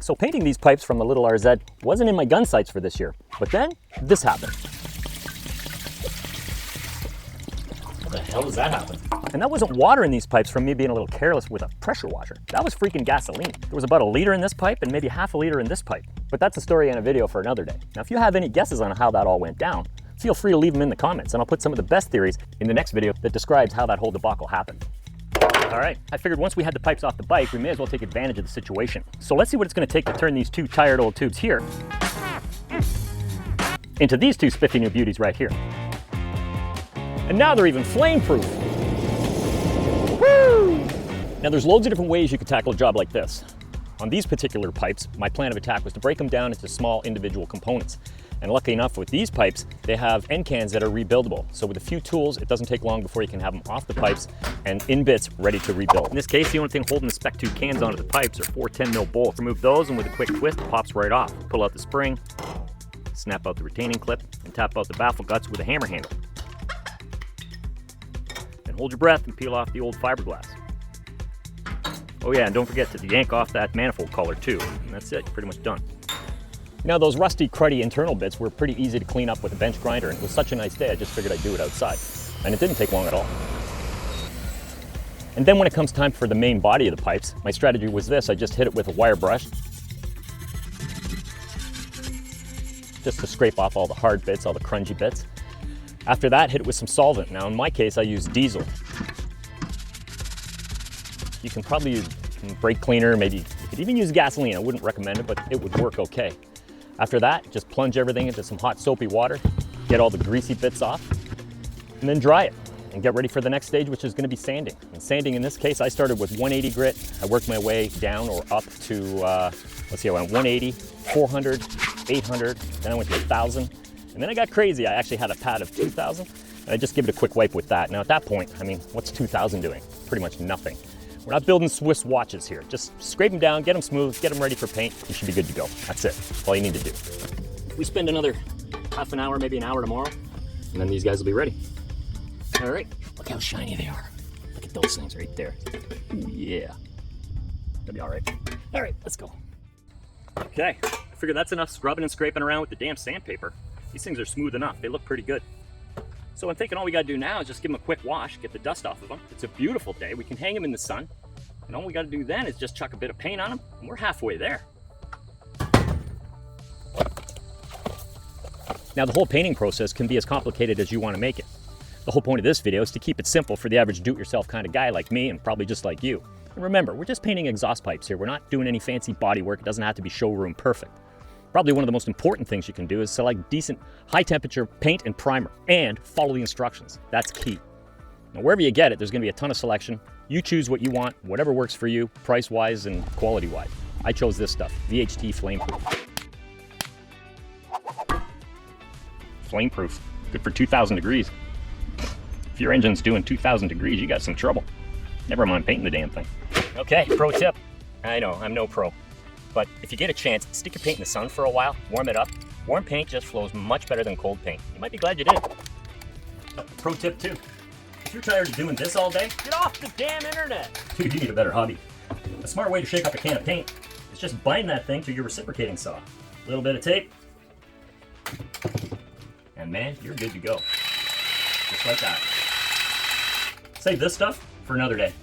So painting these pipes from the little RZ wasn't in my gun sights for this year, but then this happened. How the hell does that happen? And that wasn't water in these pipes from me being a little careless with a pressure washer. That was freaking gasoline. There was about a liter in this pipe and maybe half a liter in this pipe. But that's a story and a video for another day. Now, if you have any guesses on how that all went down, feel free to leave them in the comments, and I'll put some of the best theories in the next video that describes how that whole debacle happened. All right, I figured once we had the pipes off the bike, we may as well take advantage of the situation. So let's see what it's gonna take to turn these two tired old tubes here into these two spiffy new beauties right here. And now they're even flame-proof. Woo! Now there's loads of different ways you could tackle a job like this. On these particular pipes, my plan of attack was to break them down into small individual components. And lucky enough with these pipes, they have end cans that are rebuildable. So with a few tools, it doesn't take long before you can have them off the pipes and in bits ready to rebuild. In this case, the only thing holding the Spec II cans onto the pipes are 4 10mm bolts. Remove those and with a quick twist, it pops right off. Pull out the spring, snap out the retaining clip, and tap out the baffle guts with a hammer handle. Then hold your breath and peel off the old fiberglass. Oh yeah, and don't forget to yank off that manifold collar too. And that's it, you're pretty much done. Now those rusty, cruddy internal bits were pretty easy to clean up with a bench grinder, and it was such a nice day I just figured I'd do it outside. And it didn't take long at all. And then when it comes time for the main body of the pipes, my strategy was this: I just hit it with a wire brush, just to scrape off all the hard bits, all the crunchy bits. After that, hit it with some solvent. Now in my case, I use diesel. You can probably use brake cleaner, maybe you could even use gasoline. I wouldn't recommend it, but it would work okay. After that, just plunge everything into some hot soapy water, get all the greasy bits off, and then dry it and get ready for the next stage, which is gonna be sanding. And sanding in this case, I started with 180 grit. I worked my way down or up to, let's see, I went 180, 400, 800, then I went to 1,000. And then I got crazy. I actually had a pad of 2,000, and I just give it a quick wipe with that. Now at that point, I mean, what's 2,000 doing? Pretty much nothing. We're not building Swiss watches here. Just scrape them down, get them smooth, get them ready for paint. You should be good to go. That's it. That's all you need to do. We spend another half an hour, maybe an hour tomorrow, and then these guys will be ready. All right, look how shiny they are. Look at those things right there. Ooh, yeah, that'll be all right. All right, let's go. Okay, I figure that's enough scrubbing and scraping around with the damn sandpaper. These things are smooth enough. They look pretty good. So I'm thinking all we gotta do now is just give them a quick wash, get the dust off of them. It's a beautiful day. We can hang them in the sun. And all we gotta do then is just chuck a bit of paint on them, and we're halfway there. Now the whole painting process can be as complicated as you wanna make it. The whole point of this video is to keep it simple for the average do-it-yourself kind of guy like me, and probably just like you. And remember, we're just painting exhaust pipes here. We're not doing any fancy body work. It doesn't have to be showroom perfect. Probably one of the most important things you can do is select decent, high-temperature paint and primer, and follow the instructions. That's key. Now, wherever you get it, there's going to be a ton of selection. You choose what you want, whatever works for you, price-wise and quality-wise. I chose this stuff, VHT Flameproof. Flameproof, good for 2,000 degrees. If your engine's doing 2,000 degrees, you got some trouble. Never mind painting the damn thing. Okay, pro tip. I know, I'm no pro. But if you get a chance, stick your paint in the sun for a while, warm it up. Warm paint just flows much better than cold paint. You might be glad you did. Pro tip too. If you're tired of doing this all day, get off the damn internet. Dude, you need a better hobby. A smart way to shake up a can of paint is just bind that thing to your reciprocating saw. A little bit of tape. And man, you're good to go. Just like that. Save this stuff for another day.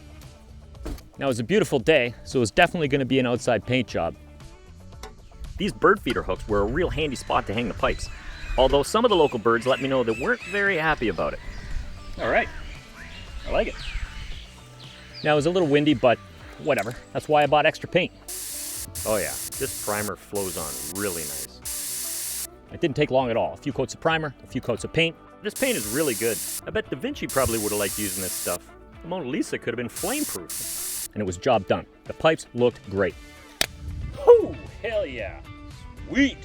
Now, it was a beautiful day, so it was definitely going to be an outside paint job. These bird feeder hooks were a real handy spot to hang the pipes, although some of the local birds let me know they weren't very happy about it. All right, I like it. Now, it was a little windy, but whatever. That's why I bought extra paint. Oh yeah, this primer flows on really nice. It didn't take long at all. A few coats of primer, a few coats of paint. This paint is really good. I bet Da Vinci probably would have liked using this stuff. The Mona Lisa could have been flame-proof. And it was job done. The pipes looked great. Oh, hell yeah. Sweet.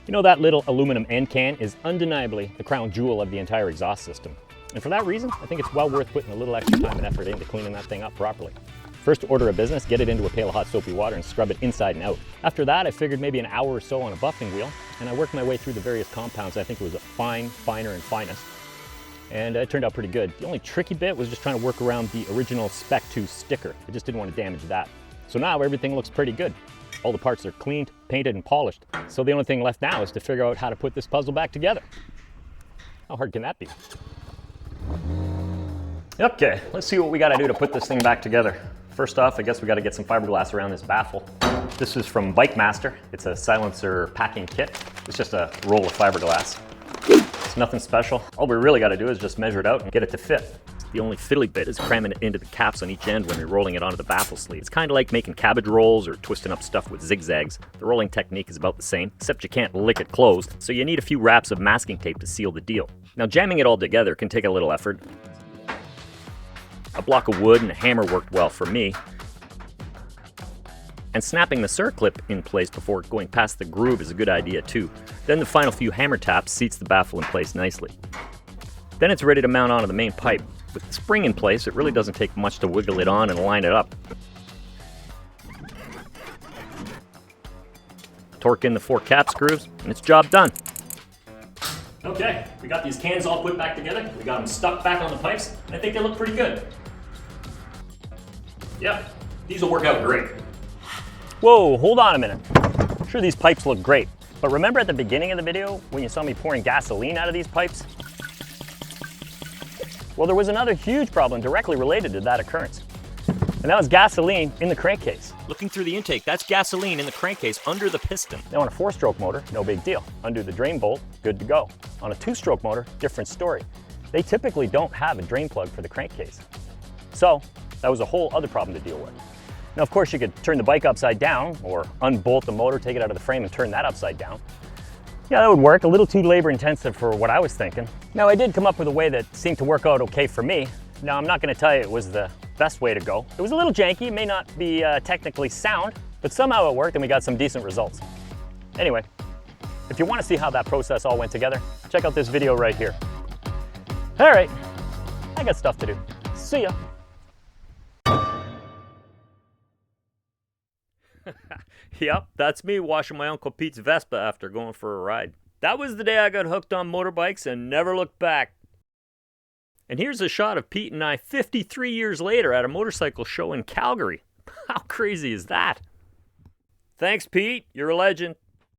You know, that little aluminum end can is undeniably the crown jewel of the entire exhaust system. And for that reason, I think it's well worth putting a little extra time and effort into cleaning that thing up properly. First order of business, get it into a pail of hot soapy water and scrub it inside and out. After that, I figured maybe an hour or so on a buffing wheel, and I worked my way through the various compounds. I think it was a fine, finer, and finest. And it turned out pretty good. The only tricky bit was just trying to work around the original Spec II sticker. I just didn't want to damage that. So now everything looks pretty good. All the parts are cleaned, painted, and polished. So the only thing left now is to figure out how to put this puzzle back together. How hard can that be? Okay, let's see what we gotta do to put this thing back together. First off, I guess we gotta get some fiberglass around this baffle. This is from Bike Master. It's a silencer packing kit. It's just a roll of fiberglass. It's nothing special. All we really gotta do is just measure it out and get it to fit. The only fiddly bit is cramming it into the caps on each end when you're rolling it onto the baffle sleeve. It's kind of like making cabbage rolls or twisting up stuff with zigzags. The rolling technique is about the same, except you can't lick it closed, so you need a few wraps of masking tape to seal the deal. Now jamming it all together can take a little effort. A block of wood and a hammer worked well for me. And snapping the circlip in place before going past the groove is a good idea too. Then the final few hammer taps seats the baffle in place nicely. Then it's ready to mount onto the main pipe. With the spring in place, it really doesn't take much to wiggle it on and line it up. Torque in the 4 cap screws, and it's job done. Okay, we got these cans all put back together. We got them stuck back on the pipes. I think they look pretty good. Yep, these will work out great. Whoa, hold on a minute. I'm sure these pipes look great, but remember at the beginning of the video when you saw me pouring gasoline out of these pipes? Well, there was another huge problem directly related to that occurrence. And that was gasoline in the crankcase. Looking through the intake, that's gasoline in the crankcase under the piston. Now on a 4-stroke motor, no big deal. Undo the drain bolt, good to go. On a 2-stroke motor, different story. They typically don't have a drain plug for the crankcase. So that was a whole other problem to deal with. Now of course you could turn the bike upside down or unbolt the motor, take it out of the frame and turn that upside down. Yeah, that would work. A little too labor intensive for what I was thinking. Now I did come up with a way that seemed to work out okay for me. Now I'm not gonna tell you it was the best way to go. It was a little janky, it may not be technically sound, but somehow it worked and we got some decent results. Anyway, if you wanna see how that process all went together, check out this video right here. All right, I got stuff to do. See ya. Yep, that's me washing my Uncle Pete's Vespa after going for a ride. That was the day I got hooked on motorbikes and never looked back. And here's a shot of Pete and I 53 years later at a motorcycle show in Calgary. How crazy is that? Thanks, Pete. You're a legend.